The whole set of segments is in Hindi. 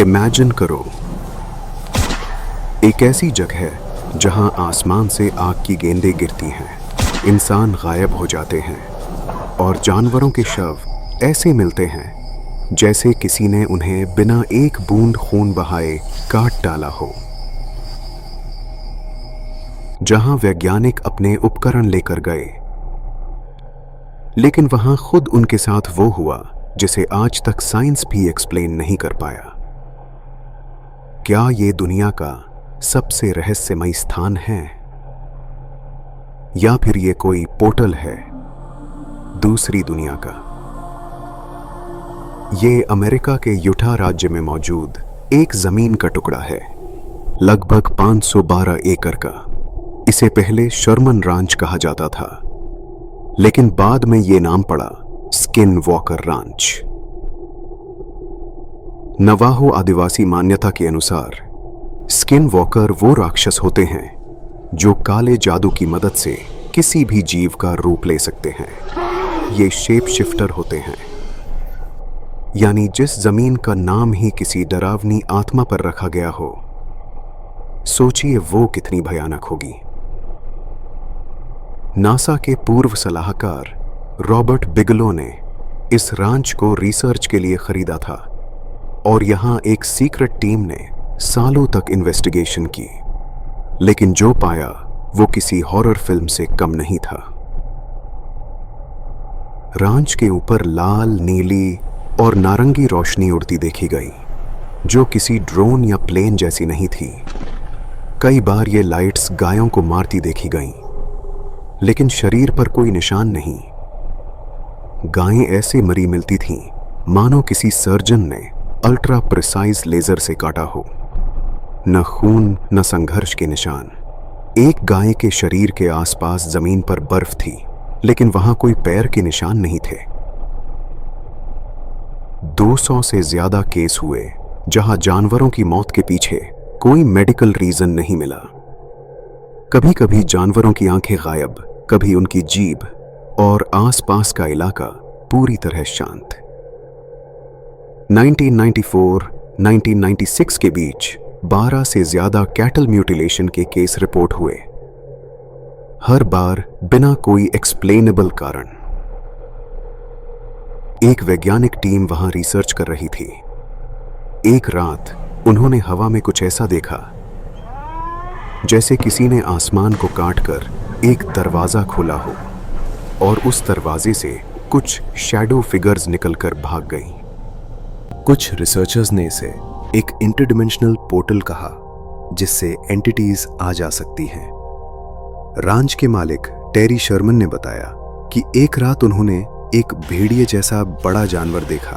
इमेजिन करो, एक ऐसी जगह जहां आसमान से आग की गेंदें गिरती हैं, इंसान गायब हो जाते हैं और जानवरों के शव ऐसे मिलते हैं जैसे किसी ने उन्हें बिना एक बूंद खून बहाए काट डाला हो। जहां वैज्ञानिक अपने उपकरण लेकर गए, लेकिन वहां खुद उनके साथ वो हुआ जिसे आज तक साइंस भी एक्सप्लेन नहीं कर पाया। क्या ये दुनिया का सबसे रहस्यमयी स्थान है, या फिर ये कोई पोर्टल है दूसरी दुनिया का? ये अमेरिका के यूटा राज्य में मौजूद एक जमीन का टुकड़ा है, लगभग 512 एकड़ का। इसे पहले शर्मन रांच कहा जाता था, लेकिन बाद में ये नाम पड़ा स्किन वॉकर रांच। नवाहो आदिवासी मान्यता के अनुसार स्किन वॉकर वो राक्षस होते हैं जो काले जादू की मदद से किसी भी जीव का रूप ले सकते हैं। ये शेप शिफ्टर होते हैं, यानी जिस जमीन का नाम ही किसी डरावनी आत्मा पर रखा गया हो, सोचिए वो कितनी भयानक होगी। नासा के पूर्व सलाहकार रॉबर्ट बिगलो ने इस रांच को रिसर्च के लिए खरीदा था और यहां एक सीक्रेट टीम ने सालों तक इन्वेस्टिगेशन की, लेकिन जो पाया वो किसी हॉरर फिल्म से कम नहीं था। रांच के ऊपर लाल, नीली और नारंगी रोशनी उड़ती देखी गई, जो किसी ड्रोन या प्लेन जैसी नहीं थी। कई बार ये लाइट्स गायों को मारती देखी गईं, लेकिन शरीर पर कोई निशान नहीं। गायें ऐसे मरी मिलती थीं मानो किसी सर्जन ने अल्ट्रा प्रिसाइज लेजर से काटा हो। न खून, न संघर्ष के निशान। एक गाय के शरीर के आसपास जमीन पर बर्फ थी, लेकिन वहां कोई पैर के निशान नहीं थे। 200 से ज्यादा केस हुए जहां जानवरों की मौत के पीछे कोई मेडिकल रीजन नहीं मिला। कभी कभी जानवरों की आंखें गायब, कभी उनकी जीभ, और आसपास का इलाका पूरी तरह शांत। 1994-1996 के बीच 12 से ज्यादा कैटल म्यूटिलेशन के केस रिपोर्ट हुए, हर बार बिना कोई एक्सप्लेनेबल कारण। एक वैज्ञानिक टीम वहां रिसर्च कर रही थी। एक रात उन्होंने हवा में कुछ ऐसा देखा जैसे किसी ने आसमान को काटकर एक दरवाजा खोला हो, और उस दरवाजे से कुछ शैडो फिगर्स निकलकर भाग गईं। कुछ रिसर्चर्स ने इसे एक इंटरडिमेंशनल पोर्टल कहा, जिससे एंटिटीज आ जा सकती हैं। रांच के मालिक टेरी शर्मन ने बताया कि एक रात उन्होंने एक भेड़िए जैसा बड़ा जानवर देखा।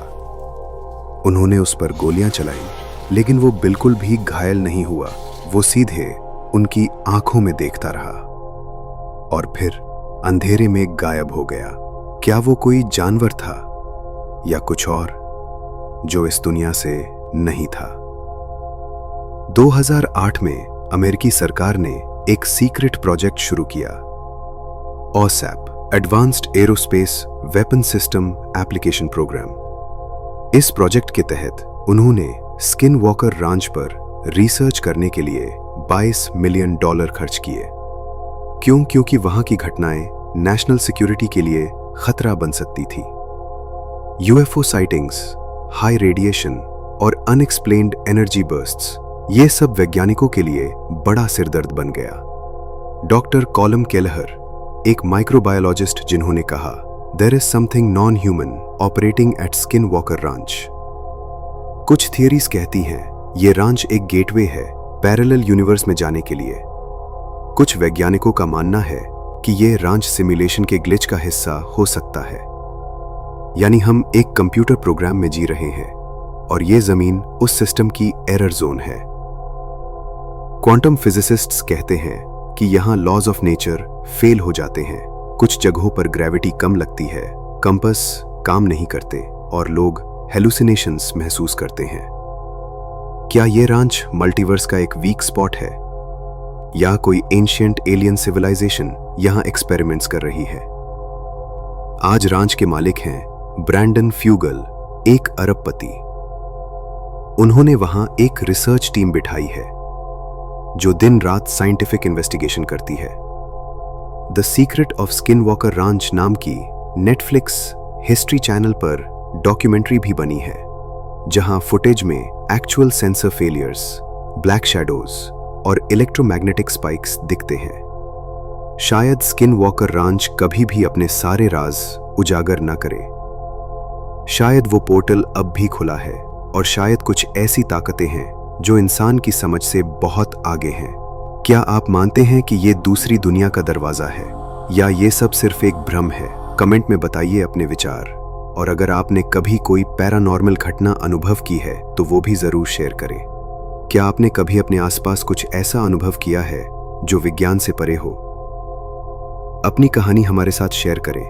उन्होंने उस पर गोलियां चलाई, लेकिन वो बिल्कुल भी घायल नहीं हुआ। वो सीधे उनकी आंखों में देखता रहा और फिर अंधेरे में गायब हो गया। क्या वो कोई जानवर था या कुछ और जो इस दुनिया से नहीं था? 2008 में अमेरिकी सरकार ने एक सीक्रेट प्रोजेक्ट शुरू किया, OSAP, advanced aerospace weapon system application program. इस प्रोजेक्ट के तहत उन्होंने स्किन वॉकर रांच पर रिसर्च करने के लिए $22 मिलियन खर्च किए। क्योंकि वहां की घटनाएं नेशनल सिक्योरिटी के लिए खतरा बन सकती थी। UFO साइटिंग्स, हाई रेडिएशन और अनएक्सप्लेन्ड एनर्जी बर्स्ट्स, ये सब वैज्ञानिकों के लिए बड़ा सिरदर्द बन गया। डॉक्टर कॉलम केलहर, एक माइक्रोबायोलॉजिस्ट, जिन्होंने कहा, there is something non human operating at Skinwalker Ranch. कुछ थियरीज कहती हैं ये रांच एक गेटवे है पैरेलल यूनिवर्स में जाने के लिए। कुछ वैज्ञानिकों का मानना है कि ये रांच सिमुलेशन के ग्लिच का हिस्सा हो सकता है, यानी हम एक कंप्यूटर प्रोग्राम में जी रहे हैं और ये जमीन उस सिस्टम की एरर जोन है। क्वांटम फिजिसिस्ट्स कहते हैं कि यहां लॉज ऑफ नेचर फेल हो जाते हैं। कुछ जगहों पर ग्रेविटी कम लगती है, कंपास काम नहीं करते और लोग हेलुसिनेशंस महसूस करते हैं। क्या ये रांच मल्टीवर्स का एक वीक स्पॉट है, या कोई एंशिएंट एलियन सिविलाइजेशन यहां एक्सपेरिमेंट्स कर रही है? आज रांच के मालिक हैं ब्रैंडन फ्यूगल, एक अरबपति। उन्होंने वहां एक रिसर्च टीम बिठाई है जो दिन रात साइंटिफिक इन्वेस्टिगेशन करती है। द सीक्रेट ऑफ स्किनवॉकर रांच नाम की नेटफ्लिक्स हिस्ट्री चैनल पर डॉक्यूमेंट्री भी बनी है, जहां फुटेज में actual sensor failures, black shadows और इलेक्ट्रोमैग्नेटिक स्पाइक्स दिखते हैं। शायद स्किनवॉकर रांच कभी भी अपने सारे राज उजागर न करे। शायद वो पोर्टल अब भी खुला है और शायद कुछ ऐसी ताकतें हैं जो इंसान की समझ से बहुत आगे हैं। क्या आप मानते हैं कि ये दूसरी दुनिया का दरवाजा है या ये सब सिर्फ एक भ्रम है? कमेंट में बताइए अपने विचार। और अगर आपने कभी कोई पैरानॉर्मल घटना अनुभव की है तो वो भी जरूर शेयर करें। क्या आपने कभी अपने आसपास कुछ ऐसा अनुभव किया है जो विज्ञान से परे हो? अपनी कहानी हमारे साथ शेयर करें।